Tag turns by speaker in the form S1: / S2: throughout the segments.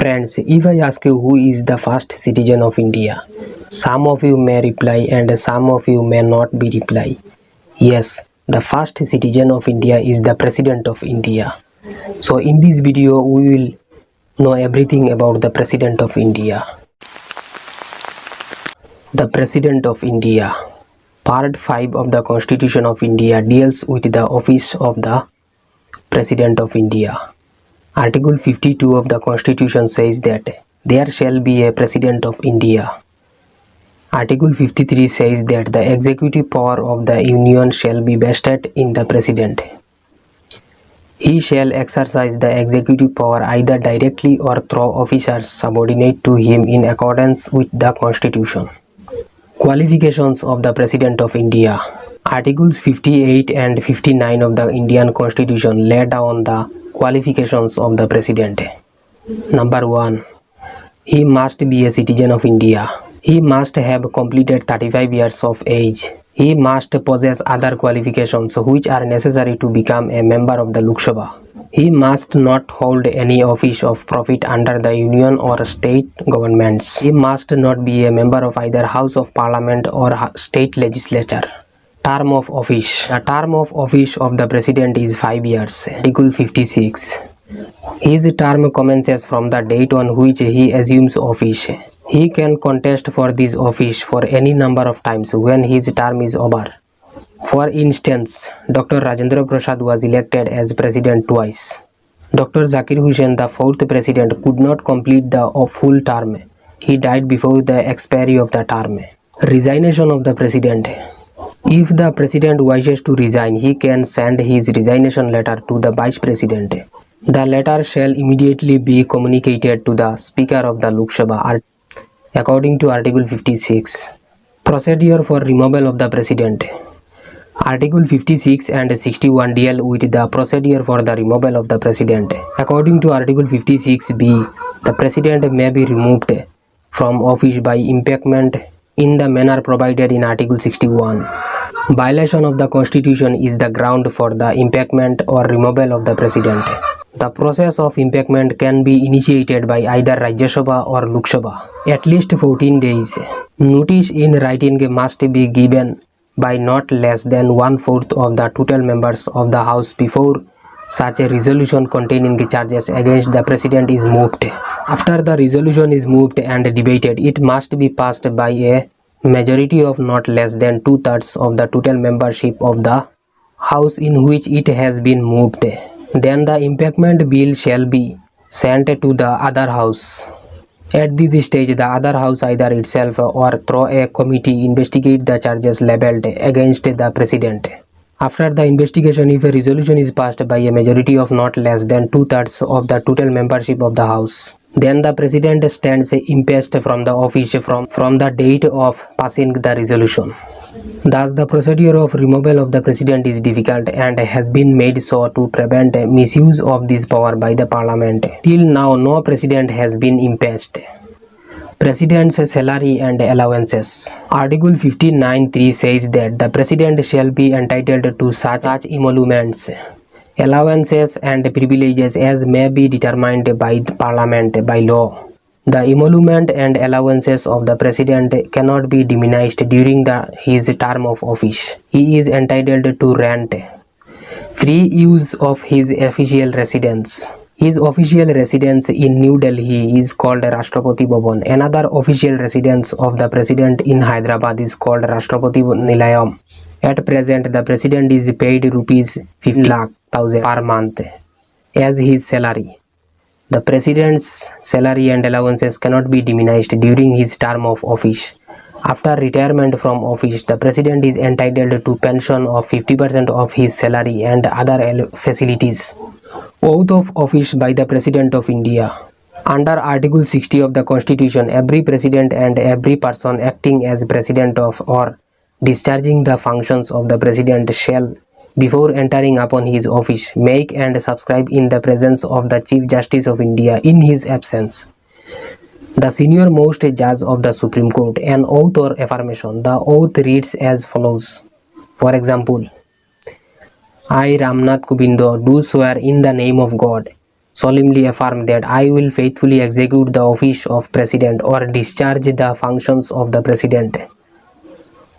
S1: Friends, if I ask you who is the first citizen of India, some of you may reply and some of you may not be reply. Yes, the first citizen of India is the President of India. So in this video we will know everything about the President of India. The President of India. Part 5 of the Constitution of India deals with the office of the President of India. Article 52 of the Constitution says that there shall be a President of India. Article 53 says that the executive power of the Union shall be vested in the President. He shall exercise the executive power either directly or through officers subordinate to him in accordance with the Constitution. Qualifications of the President of India. Articles 58 and 59 of the Indian Constitution lay down the qualifications of the President. Number 1. He must be a citizen of India. He must have completed 35 years of age. He must possess other qualifications which are necessary to become a member of the Lok Sabha. He must not hold any office of profit under the union or state governments. He must not be a member of either House of Parliament or state legislature. Term of office. The term of office of the President is 5 years. Article 56. His term commences from the date on which he assumes office. He can contest for this office for any number of times when his term is over. For instance, Dr. Rajendra Prasad was elected as President twice. Dr. Zakir Hussain, the fourth President, could not complete the full term. He died before the expiry of the term. Resignation of the President. If the President wishes to resign, he can send his resignation letter to the Vice President. The letter shall immediately be communicated to the Speaker of the Lok Sabha according to Article 56. Procedure for removal of the President. Article 56 and 61 deal with the procedure for the removal of the President. According to Article 56b, the President may be removed from office by impeachment in the manner provided in Article 61. Violation of the Constitution is the ground for the impeachment or removal of the President. The process of impeachment can be initiated by either Rajya Sabha or Lok Sabha. At least 14 days. Notice in writing must be given by not less than 1/4 of the total members of the House before such a resolution containing charges against the President is moved. After the resolution is moved and debated, it must be passed by a majority of not less than 2/3 of the total membership of the House in which it has been moved. Then the impeachment bill shall be sent to the other House. At this stage, the other House either itself or through a committee investigate the charges labelled against the President. After the investigation, if a resolution is passed by a majority of not less than 2/3 of the total membership of the House, then the President stands impeached from the office from the date of passing the resolution. Thus, the procedure of removal of the President is difficult and has been made so to prevent misuse of this power by the Parliament. Till now, no President has been impeached. President's salary and allowances. Article 59(3) says that the President shall be entitled to such emoluments, allowances and privileges as may be determined by the Parliament by law. The emolument and allowances of the President cannot be diminished during his term of office. He is entitled to rent, free use of his official residence. His official residence in New Delhi is called Rashtrapati Bhavan. Another official residence of the President in Hyderabad is called Rashtrapati Nilayam. At present, the President is paid rupees 50,00,000 per month as his salary. The President's salary and allowances cannot be diminished during his term of office. After retirement from office, the President is entitled to pension of 50% of his salary and other facilities. Oath of office by the President of India. Under Article 60 of the Constitution, every President and every person acting as President of or discharging the functions of the President shall, before entering upon his office, make and subscribe in the presence of the Chief Justice of India in his absence, the senior most judge of the Supreme Court, an oath or affirmation. The oath reads as follows. For example, I, Ramnath Kovind, do swear in the name of God solemnly affirm that I will faithfully execute the office of President or discharge the functions of the President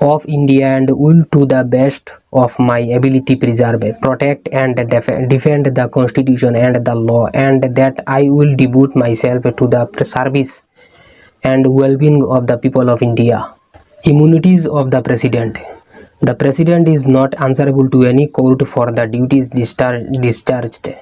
S1: of India and will to the best of my ability preserve, protect and defend the Constitution and the law, and that I will devote myself to the service and well-being of the people of India. Immunities of the President. The President is not answerable to any court for the duties discharged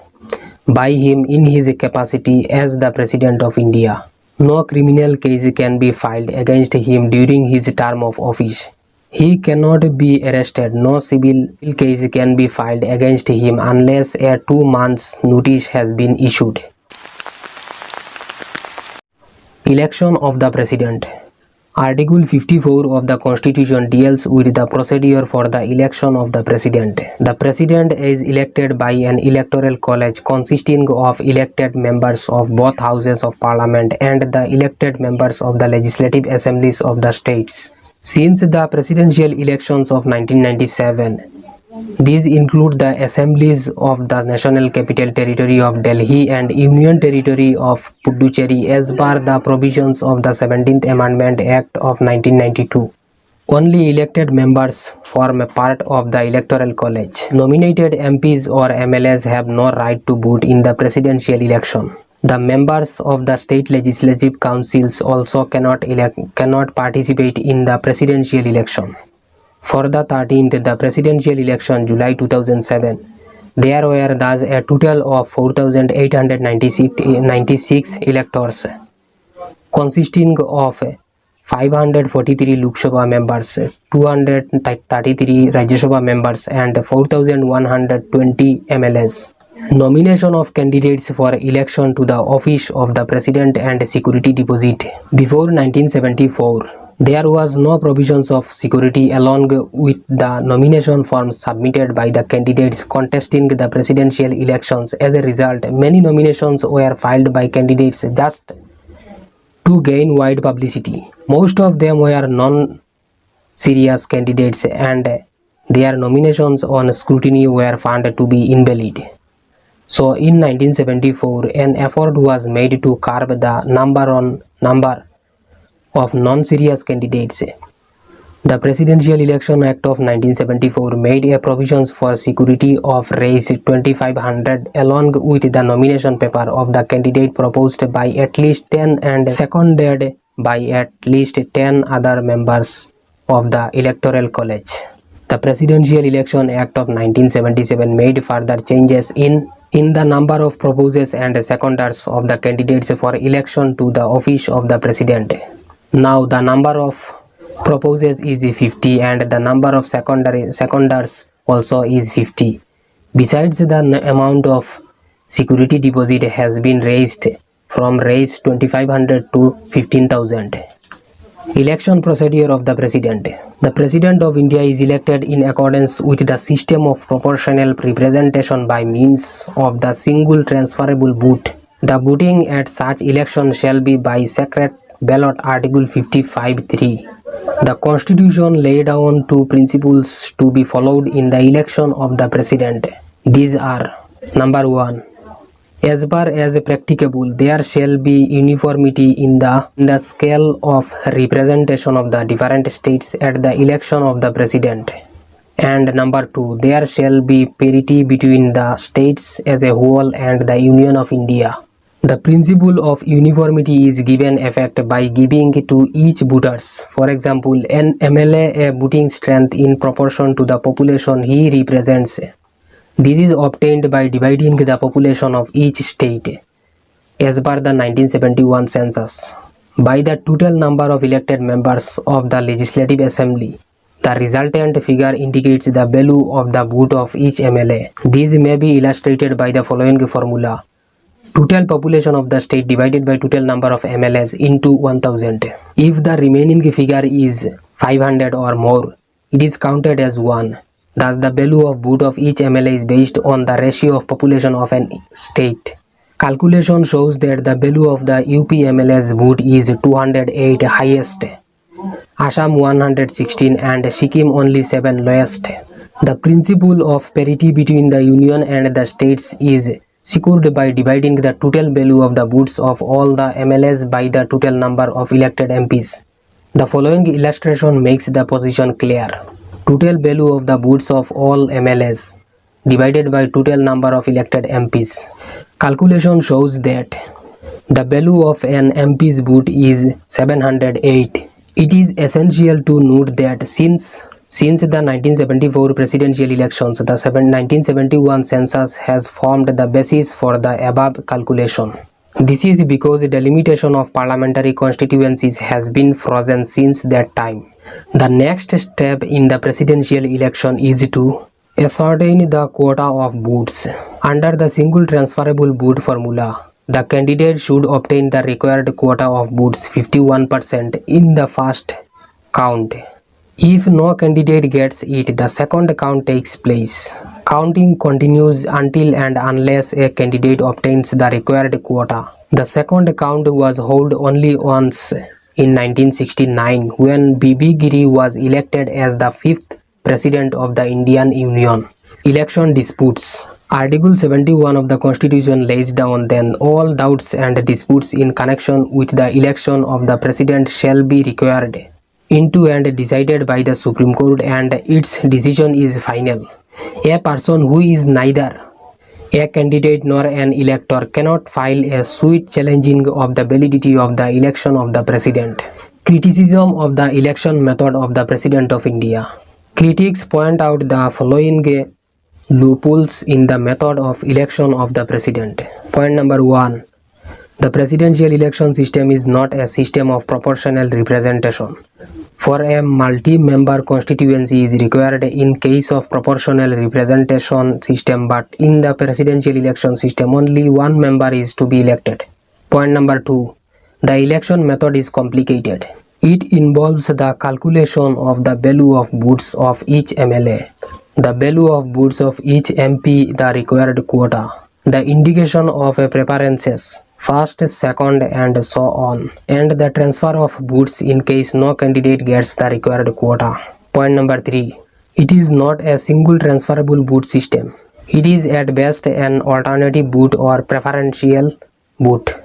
S1: by him in his capacity as the President of India. No criminal case can be filed against him during his term of office. He cannot be arrested. No civil case can be filed against him unless a 2 months notice has been issued. Election of the President. Article 54 of the Constitution deals with the procedure for the election of the President. The President is elected by an electoral college consisting of elected members of both houses of Parliament and the elected members of the legislative assemblies of the states. Since the presidential elections of 1997, these include the assemblies of the National Capital Territory of Delhi and Union Territory of Puducherry as per the provisions of the 17th Amendment Act of 1992. Only elected members form a part of the Electoral College. Nominated MPs or MLAs have no right to vote in the presidential election. The members of the state legislative councils also cannot participate in the presidential election. For the 13th, the presidential election, July 2007, there were thus a total of 4,896 electors, consisting of 543 Lok Sabha members, 233 Rajya Sabha members, and 4,120 MLAs. Nomination of candidates for election to the office of the President and security deposit. Before 1974, there was no provisions of security along with the nomination forms submitted by the candidates contesting the presidential elections. As a result, many nominations were filed by candidates just to gain wide publicity. Most of them were non-serious candidates and their nominations on scrutiny were found to be invalid. So in 1974, an effort was made to curb the number of non-serious candidates. The Presidential Election Act of 1974 made a provisions for security of Rs 2,500 along with the nomination paper of the candidate proposed by at least 10 and seconded by at least 10 other members of the Electoral College. The Presidential Election Act of 1977 made further changes in the number of proposals and seconders of the candidates for election to the office of the President. Now the number of proposals is 50 and the number of seconders also is 50. Besides, the amount of security deposit has been raised from Rs 2,500 to 15,000. Election procedure of the President. The President of India is elected in accordance with the system of proportional representation by means of the single transferable vote. The voting at such election shall be by secret ballot. Article 55(3). The Constitution laid down two principles to be followed in the election of the President. These are: number 1. As far as practicable, there shall be uniformity in the scale of representation of the different states at the election of the President. And number 2, there shall be parity between the states as a whole and the Union of India. The principle of uniformity is given effect by giving to each voters, for example, an MLA a voting strength in proportion to the population he represents. This is obtained by dividing the population of each state, as per the 1971 census, by the total number of elected members of the Legislative Assembly. The resultant figure indicates the value of the vote of each MLA. This may be illustrated by the following formula: total population of the state divided by total number of MLAs into 1000. If the remaining figure is 500 or more, it is counted as 1. Thus, the value of vote of each MLA is based on the ratio of population of an state. Calculation shows that the value of the UP MLA's vote is 208 highest, Assam 116 and Sikkim only 7 lowest. The principle of parity between the Union and the states is secured by dividing the total value of the votes of all the MLAs by the total number of elected MPs. The following illustration makes the position clear. Total value of the votes of all MLAs divided by total number of elected MPs. Calculation shows that the value of an MP's vote is 708. It is essential to note that since the 1974 presidential elections, the 1971 census has formed the basis for the above calculation. This is because the limitation of parliamentary constituencies has been frozen since that time. The next step in the presidential election is to ascertain the quota of votes. Under the single transferable vote formula, the candidate should obtain the required quota of votes 51% in the first count. If no candidate gets it, the second count takes place. Counting continues until and unless a candidate obtains the required quota. The second count was held only once in 1969 when B.B. Giri was elected as the 5th President of the Indian Union. Election disputes. Article 71 of the Constitution lays down that all doubts and disputes in connection with the election of the President shall be required into and decided by the Supreme Court, and its decision is final. A person who is neither a candidate nor an elector cannot file a suit challenging of the validity of the election of the President. Criticism of the election method of the President of India. Critics point out the following loopholes in the method of election of the President. Point number 1. The presidential election system is not a system of proportional representation. For a multi-member constituency is required in case of proportional representation system, but in the presidential election system only one member is to be elected. Point number 2. The election method is complicated. It involves the calculation of the value of votes of each MLA, the value of votes of each MP, the required quota, the indication of a preferences, first, second, and so on, and the transfer of votes in case no candidate gets the required quota. Point number 3. It is not a single transferable vote system. It is at best an alternative vote or preferential vote.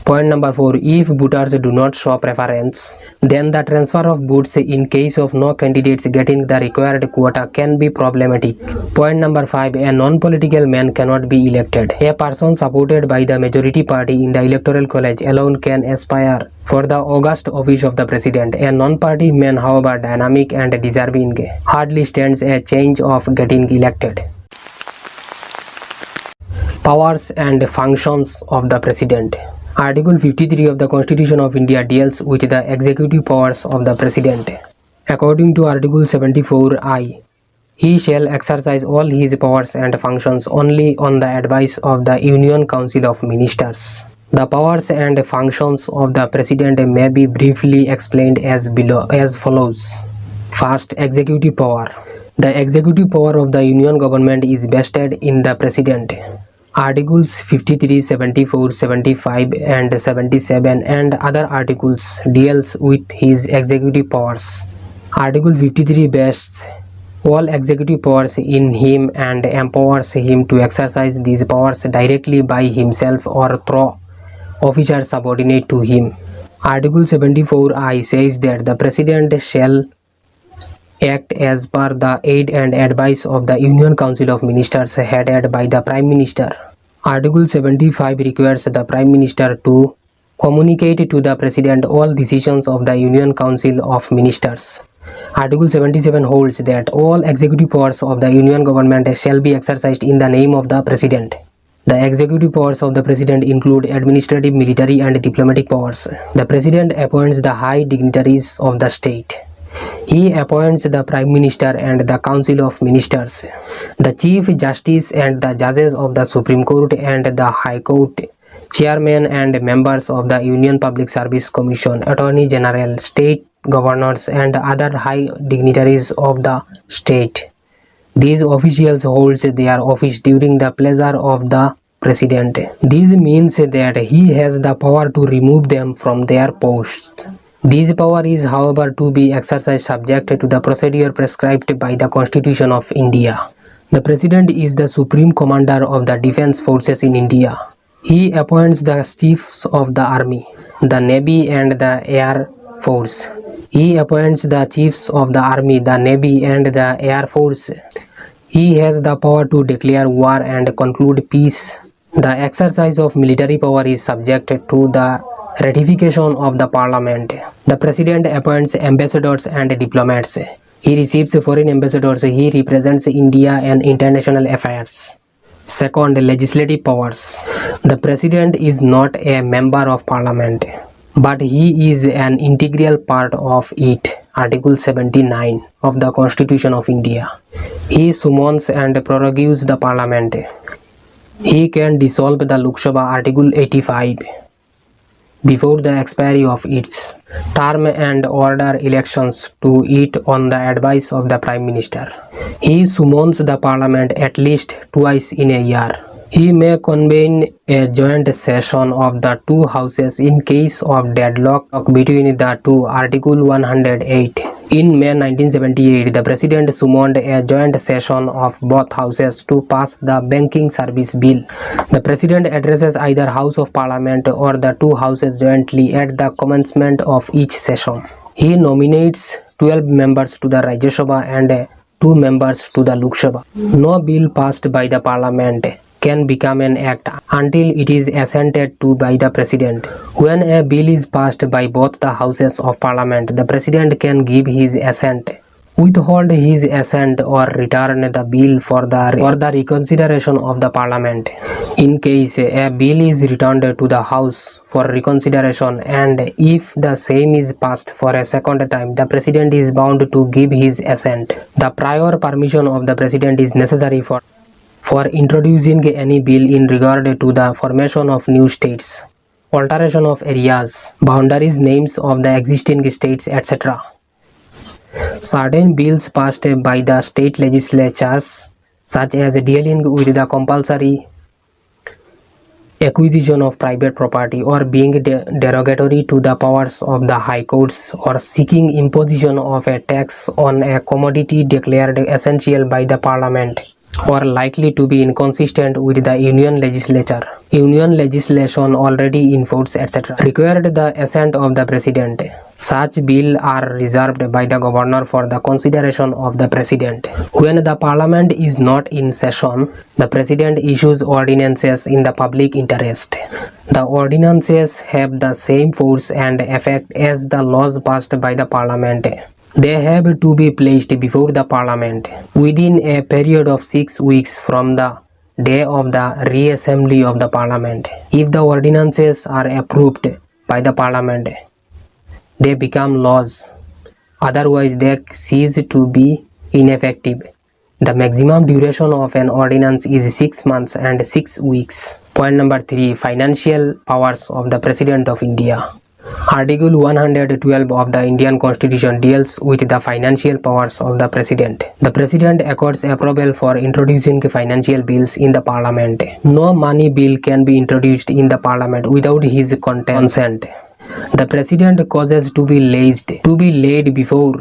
S1: Point number 4. If voters do not show preference, then the transfer of votes in case of no candidates getting the required quota can be problematic. Point number 5. A non-political man cannot be elected. A person supported by the majority party in the electoral college alone can aspire for the august office of the president. A non-party man, however dynamic and deserving, hardly stands a chance of getting elected. Powers and functions of the President. Article 53 of the Constitution of India deals with the executive powers of the President. According to Article 74I, he shall exercise all his powers and functions only on the advice of the Union Council of Ministers. The powers and functions of the President may be briefly explained as follows. First, executive power. The executive power of the Union government is vested in the President. Articles 53, 74, 75 and 77 and other articles deals with his executive powers. Article 53 vests all executive powers in him and empowers him to exercise these powers directly by himself or through officers subordinate to him. Article 74I says that the President shall act as per the aid and advice of the Union Council of Ministers headed by the Prime Minister. Article 75 requires the Prime Minister to communicate to the President all decisions of the Union Council of Ministers. Article 77 holds that all executive powers of the Union government shall be exercised in the name of the President. The executive powers of the President include administrative, military and diplomatic powers. The President appoints the high dignitaries of the state. He appoints the Prime Minister and the Council of Ministers, the Chief Justice and the judges of the Supreme Court and the High Court, chairmen and members of the Union Public Service Commission, Attorney General, state governors and other high dignitaries of the state. These officials hold their office during the pleasure of the President. This means that he has the power to remove them from their posts. This power is, however, to be exercised subject to the procedure prescribed by the Constitution of India. The President is the Supreme Commander of the Defence Forces in India. He appoints the chiefs of the Army, the Navy and the Air Force. He appoints the chiefs of the Army, the Navy and the Air Force. He has the power to declare war and conclude peace. The exercise of military power is subject to the ratification of the Parliament. The President appoints ambassadors and diplomats. He receives foreign ambassadors. He represents India in international affairs. Second, legislative powers. The President is not a member of Parliament, but he is an integral part of it. Article 79 of the Constitution of India. He summons and prorogues the Parliament. He can dissolve the Lok Sabha, Article 85, before the expiry of its term and order elections to it on the advice of the Prime Minister. He summons the Parliament at least twice in a year. He may convene a joint session of the two houses in case of deadlock between the two. Article 108. In May 1978, the President summoned a joint session of both houses to pass the Banking Service Bill. The President addresses either House of Parliament or the two houses jointly at the commencement of each session. He nominates 12 members to the Rajya Sabha and 2 members to the Lok Sabha. No bill passed by the Parliament can become an act until it is assented to by the President. When a bill is passed by both the houses of Parliament, the President can give his assent, withhold his assent, or return the bill for the reconsideration of the Parliament. In case a bill is returned to the House for reconsideration and if the same is passed for a second time, the President is bound to give his assent. The prior permission of the President is necessary for introducing any bill in regard to the formation of new states, alteration of areas, boundaries, names of the existing states, etc. Certain bills passed by the state legislatures, such as dealing with the compulsory acquisition of private property or being derogatory to the powers of the high courts or seeking imposition of a tax on a commodity declared essential by the Parliament, or likely to be inconsistent with the union legislation already in force, etc., required the assent of the President. Such bills are reserved by the Governor for the consideration of the President. When the Parliament is not in session, the President issues ordinances in the public interest. The ordinances have the same force and effect as the laws passed by the Parliament. They have to be placed before the Parliament within a period of 6 weeks from the day of the reassembly of the Parliament. If the ordinances are approved by the Parliament, they become laws. Otherwise, they cease to be ineffective. The maximum duration of an ordinance is 6 months and 6 weeks. Point number 3. Financial powers of the President of India. Article 112 of the Indian Constitution deals with the financial powers of the President. The President accords approval for introducing financial bills in the Parliament. No money bill can be introduced in the Parliament without his consent. The President causes to be laid before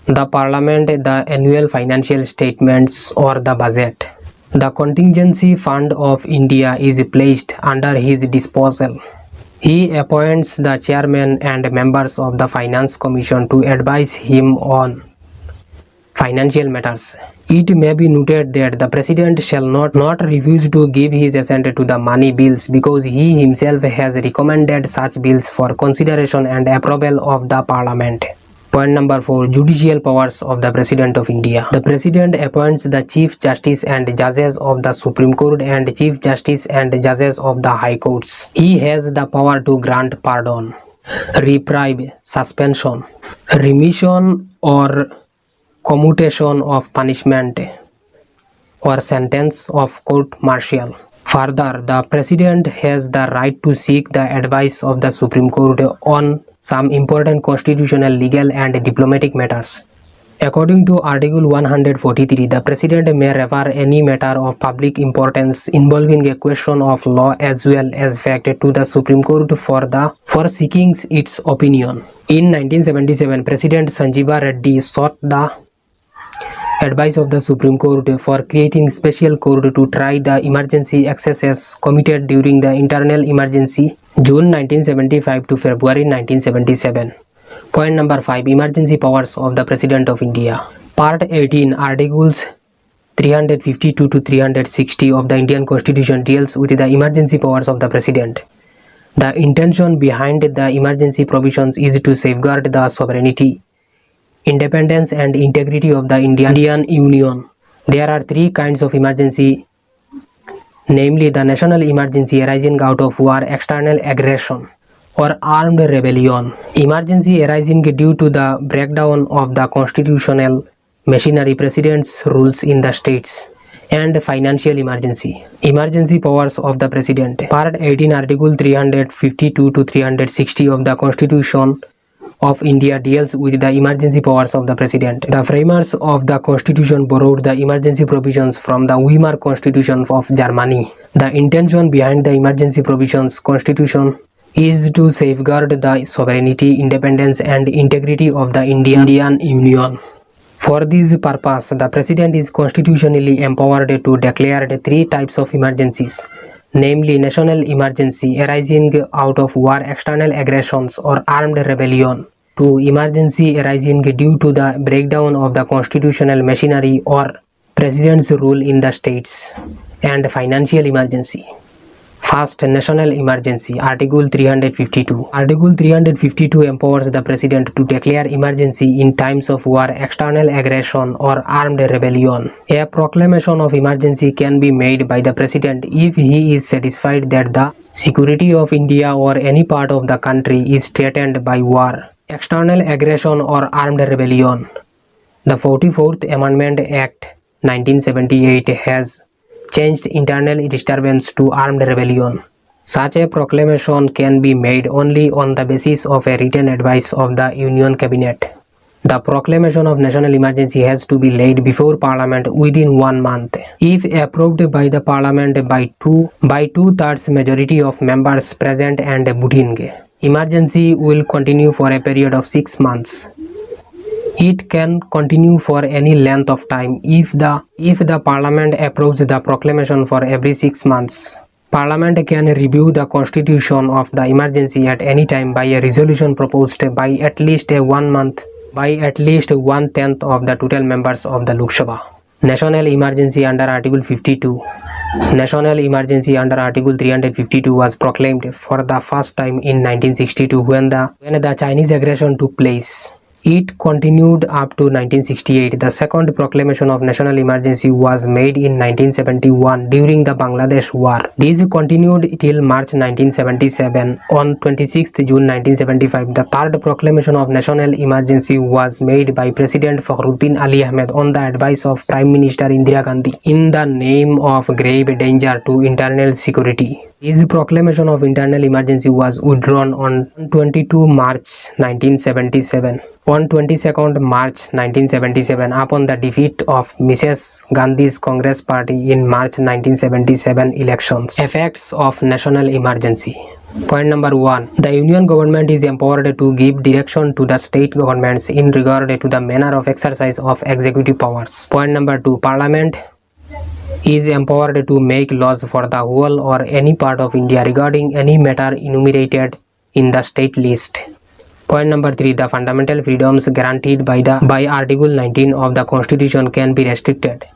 S1: the Parliament the annual financial statements or the budget. The contingency fund of India is placed under his disposal. He appoints the chairman and members of the Finance Commission to advise him on financial matters. It may be noted that the President shall not refuse to give his assent to the money bills because he himself has recommended such bills for consideration and approval of the Parliament. Point number 4. Judicial powers of the President of India. The President appoints the Chief Justice and Judges of the Supreme Court and Chief Justice and Judges of the High Courts. He has the power to grant pardon, reprieve, suspension, remission or commutation of punishment or sentence of court-martial. Further, the President has the right to seek the advice of the Supreme Court on some important constitutional, legal and diplomatic matters. According to Article 143, the President may refer any matter of public importance involving a question of law as well as fact to the Supreme Court for seeking its opinion. In 1977, President Sanjeeva Reddy sought the advice of the Supreme Court for creating special court to try the emergency excesses committed during the internal emergency June 1975 to February 1977. Point number 5. Emergency powers of the President of India. Part 18, Articles 352 to 360 of the Indian Constitution deals with the emergency powers of the President. The intention behind the emergency provisions is to safeguard the sovereignty, independence and integrity of the Indian Union. There are three kinds of emergency, namely the national emergency arising out of war, external aggression or armed rebellion, emergency arising due to the breakdown of the constitutional machinery, president's rules in the states, and financial emergency. Emergency powers of the President. Part 18, Article 352 to 360 of the Constitution of India deals with the emergency powers of the President. The framers of the Constitution borrowed the emergency provisions from the Weimar Constitution of Germany. The intention behind the emergency provisions Constitution is to safeguard the sovereignty, independence and integrity of the Indian Union. For this purpose, the President is constitutionally empowered to declare three types of emergencies, namely national emergency arising out of war, external aggressions or armed rebellion, 2. Emergency arising due to the breakdown of the constitutional machinery or President's rule in the states, and financial emergency. First, national emergency. Article 352. Article 352 empowers the President to declare emergency in times of war, external aggression or armed rebellion. A proclamation of emergency can be made by the President if he is satisfied that the security of India or any part of the country is threatened by war, external aggression or armed rebellion. The 44th Amendment Act 1978 has changed internal disturbance to armed rebellion. Such a proclamation can be made only on the basis of a written advice of the Union Cabinet. The proclamation of national emergency has to be laid before Parliament within 1 month. If approved by the Parliament by two-thirds majority of members present and voting, emergency will continue for a period of 6 months. It can continue for any length of time if the Parliament approves the proclamation for every 6 months. Parliament can review the constitution of the emergency at any time by a resolution proposed by at least 1 month by at least 1/10 of the total members of the Lok Sabha. National emergency under Article 52. National emergency under Article 352 was proclaimed for the first time in 1962 when the Chinese aggression took place. It continued up to 1968. The second proclamation of national emergency was made in 1971 during the Bangladesh War. This continued till March 1977. On 26th June 1975, the third proclamation of national emergency was made by President Fakhruddin Ali Ahmed on the advice of Prime Minister Indira Gandhi in the name of grave danger to internal security. His proclamation of internal emergency was withdrawn on 22 March 1977. On 22nd March 1977, upon the defeat of Mrs. Gandhi's Congress Party in March 1977 elections. Effects of national emergency. Point number 1. The Union government is empowered to give direction to the state governments in regard to the manner of exercise of executive powers. Point number 2. Parliament is empowered to make laws for the whole or any part of India regarding any matter enumerated in the state list. Point number 3. The fundamental freedoms guaranteed by Article 19 of the Constitution can be restricted.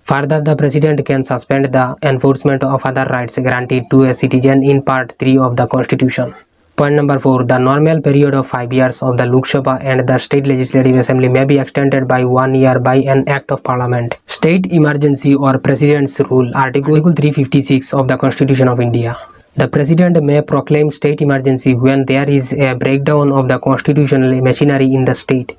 S1: Further, the President can suspend the enforcement of other rights guaranteed to a citizen in Part 3 of the Constitution. Point number 4. The normal period of 5 years of the Lok Sabha and the State Legislative Assembly may be extended by 1 year by an Act of Parliament. State emergency or President's rule. Article 356 of the Constitution of India. The President may proclaim state emergency when there is a breakdown of the constitutional machinery in the state.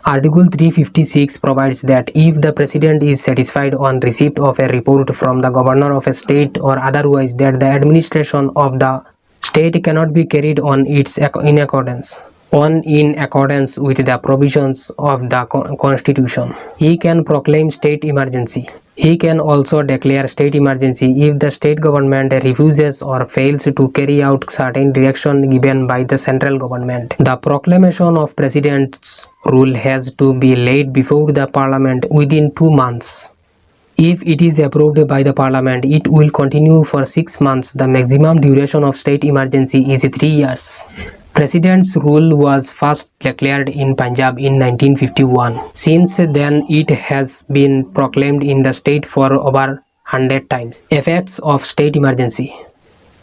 S1: Article 356 provides that if the President is satisfied on receipt of a report from the Governor of a state or otherwise that the administration of the state cannot be carried on in accordance on in accordance with the provisions of the Constitution. He can proclaim state emergency. He can also declare state emergency if the state government refuses or fails to carry out certain direction given by the central government. The proclamation of president's rule has to be laid before the parliament within 2 months. If it is approved by the parliament, it will continue for 6 months. The maximum duration of state emergency is 3 years. President's rule was first declared in Punjab in 1951. Since then, it has been proclaimed in the state for over 100 times. Effects of state emergency.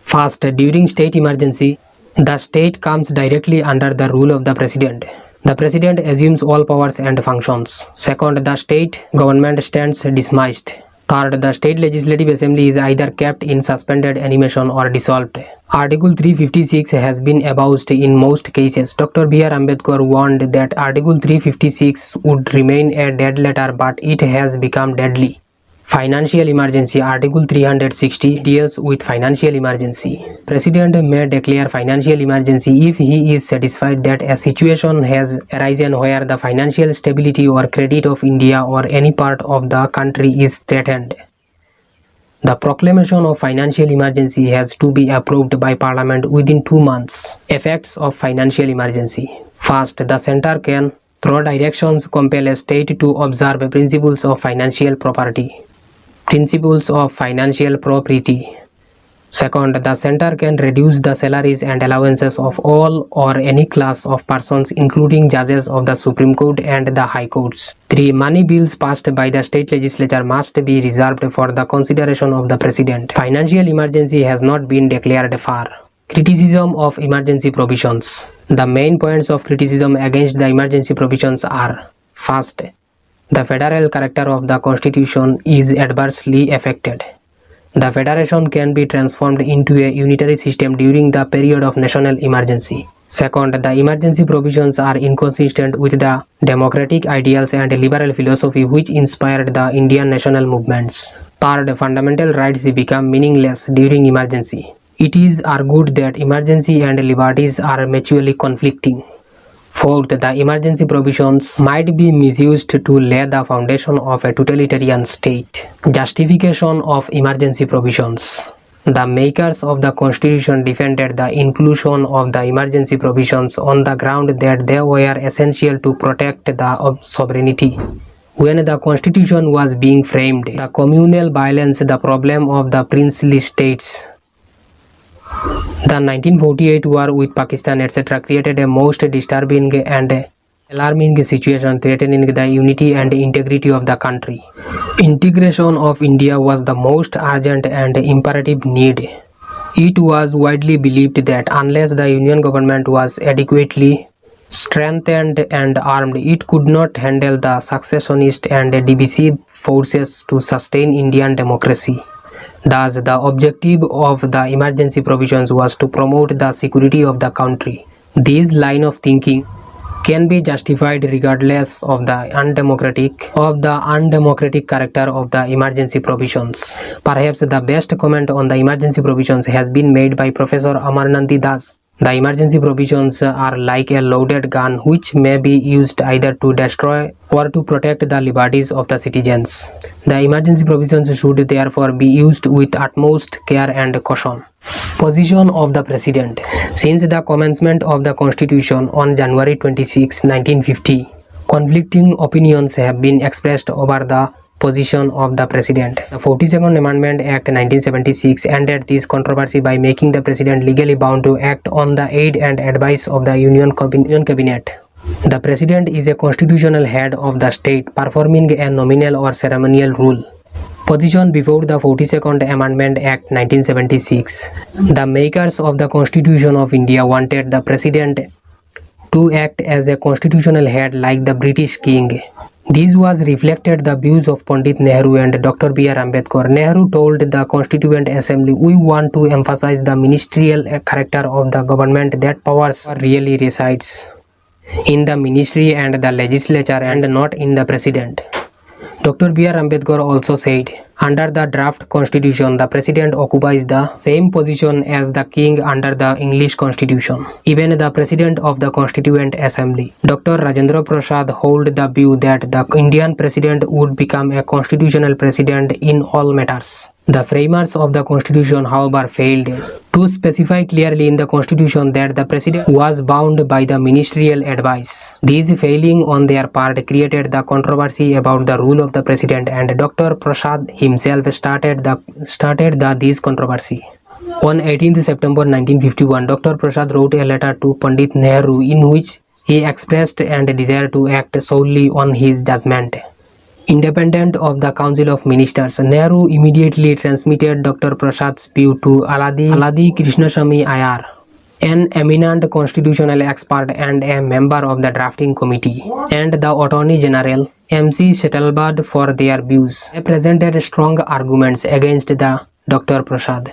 S1: First, during state emergency, the state comes directly under the rule of the president. The president assumes all powers and functions. Second, the state government stands dismissed. Third, the state legislative assembly is either kept in suspended animation or dissolved. Article 356 has been abolished in most cases. Dr. B.R. Ambedkar warned that Article 356 would remain a dead letter, but it has become deadly. Financial emergency. Article 360 deals with financial emergency. President may declare financial emergency if he is satisfied that a situation has arisen where the financial stability or credit of India or any part of the country is threatened. The proclamation of financial emergency has to be approved by Parliament within 2 months. Effects of financial emergency. First, the centre can, through directions, compel a state to observe principles of financial property. Principles of financial property. Second, the centre can reduce the salaries and allowances of all or any class of persons, including judges of the Supreme Court and the High Courts. 3. Money bills passed by the state legislature must be reserved for the consideration of the president. Financial emergency has not been declared for. Criticism of emergency provisions. The main points of criticism against the emergency provisions are: first, the federal character of the Constitution is adversely affected. The federation can be transformed into a unitary system during the period of national emergency. Second, the emergency provisions are inconsistent with the democratic ideals and liberal philosophy which inspired the Indian national movements. Third, fundamental rights become meaningless during emergency. It is argued that emergency and liberties are mutually conflicting. Fourth, the emergency provisions might be misused to lay the foundation of a totalitarian state. Justification of emergency provisions. The makers of the Constitution defended the inclusion of the emergency provisions on the ground that they were essential to protect the sovereignty. When the Constitution was being framed, the communal violence, the problem of the princely states, the 1948 war with Pakistan, etc. created a most disturbing and alarming situation threatening the unity and integrity of the country. Integration of India was the most urgent and imperative need. It was widely believed that unless the Union government was adequately strengthened and armed, it could not handle the successionist and divisive forces to sustain Indian democracy. Thus, the objective of the emergency provisions was to promote the security of the country. This line of thinking can be justified regardless of the undemocratic character of the emergency provisions. Perhaps the best comment on the emergency provisions has been made by Professor Amarnandi Das. The emergency provisions are like a loaded gun which may be used either to destroy or to protect the liberties of the citizens. The emergency provisions should therefore be used with utmost care and caution. Position of the President. Since the commencement of the Constitution on January 26, 1950, conflicting opinions have been expressed over the position of the President. The 42nd Amendment Act 1976 ended this controversy by making the President legally bound to act on the aid and advice of the Union Cabinet. The President is a constitutional head of the state, performing a nominal or ceremonial rule. Position before the 42nd Amendment Act 1976. The makers of the Constitution of India wanted the President to act as a constitutional head like the British King. This was reflected the views of Pandit Nehru and Dr. B.R. Ambedkar. Nehru told the Constituent Assembly, "We want to emphasize the ministerial character of the government, that powers really resides in the ministry and the legislature and not in the president." Dr. B.R. Ambedkar also said, under the draft constitution, the president occupies the same position as the king under the English constitution, even the president of the Constituent Assembly. Dr. Rajendra Prasad held the view that the Indian president would become a constitutional president in all matters. The framers of the constitution, however, failed to specify clearly in the constitution that the president was bound by the ministerial advice. This failing on their part created the controversy about the rule of the president, and Dr. Prasad himself started this controversy. On 18th September 1951, Dr. Prasad wrote a letter to Pandit Nehru in which he expressed a desire to act solely on his judgment, independent of the Council of Ministers. Nehru immediately transmitted Dr. Prasad's view to Aladi Krishnaswamy Iyer, an eminent constitutional expert and a member of the drafting committee, and the Attorney General M.C. Settlebad for their views. They presented strong arguments against the Dr. Prasad,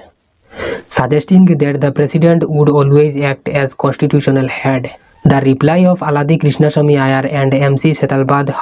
S1: suggesting that the president would always act as constitutional head. The reply of Aladi Krishnaswamy Iyer and M.C. Settlebad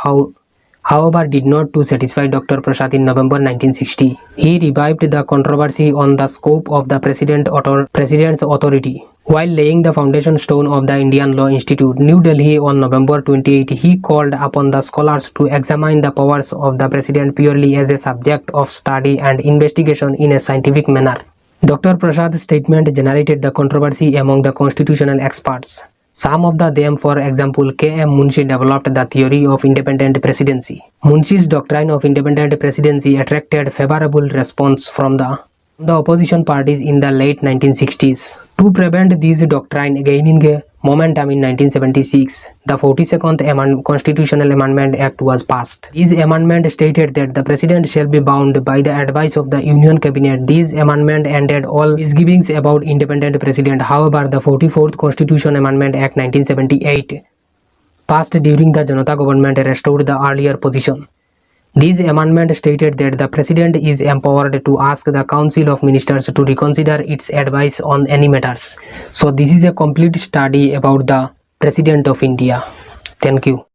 S1: however did not to satisfy Dr. Prasad. In November 1960. He revived the controversy on the scope of the president's authority. While laying the foundation stone of the Indian Law Institute, New Delhi, on November 28, he called upon the scholars to examine the powers of the president purely as a subject of study and investigation in a scientific manner. Dr. Prasad's statement generated the controversy among the constitutional experts. Some of them, for example, K.M. Munshi, developed the theory of independent presidency. Munshi's doctrine of independent presidency attracted favorable response from the opposition parties in the late 1960s. To prevent this doctrine gaining momentum in 1976, the 42nd Constitutional Amendment Act was passed. This amendment stated that the president shall be bound by the advice of the Union Cabinet. This amendment ended all misgivings about independent president. However, the 44th Constitution Amendment Act 1978, passed during the Janata government, restored the earlier position. This amendment stated that the president is empowered to ask the Council of Ministers to reconsider its advice on any matters. So this is a complete study about the President of India. Thank you.